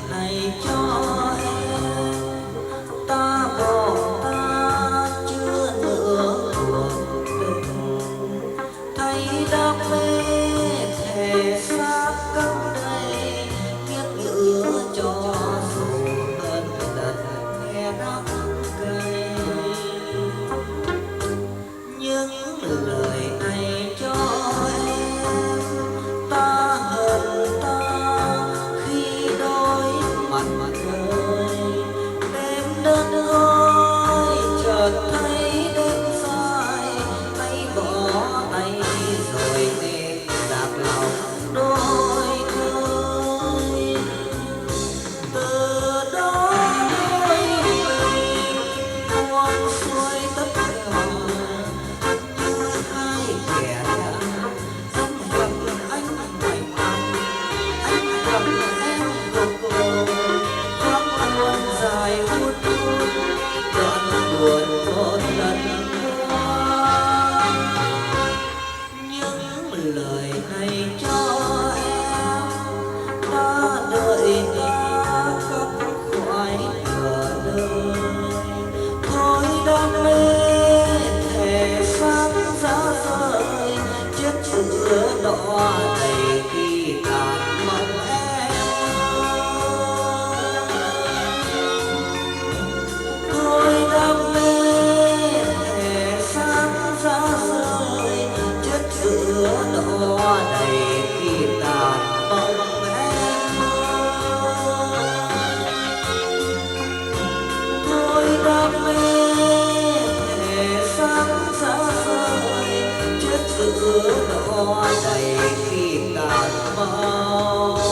này cho em, ta bỏ ta chưa nửa cuộc tình, thấy đam mê thề xác cắm đầy, tiếc nữa cho dù ân tình nghe đắng cay. Những lời này cho em, ta hận ta khi đôi mặt trời, đêm đơn gói chợt thấy đêm dài, tay bỏ tay rồi nên đạp lòng đôi nơi. Từ đó đôi mình buông xuôi tất cả như hai kẻ đàn. Em gặp anh mày anh gặp em gục đầu, khóc buồn dài hút hút đoạn buồn một lần qua. Những lời này cho em, ta đợi ta khắc khoải nửa đời, thôi đam mê thề xác giá rời, chết giữa đỏ đầy khi tàn mong em. Thôi đam mê thề xác giá rời, chết giữa đỏ đầy khi tàn mong em. Thôi đam mê thề xác giá rời, chết giữa đỏ đầy khi tàn mong.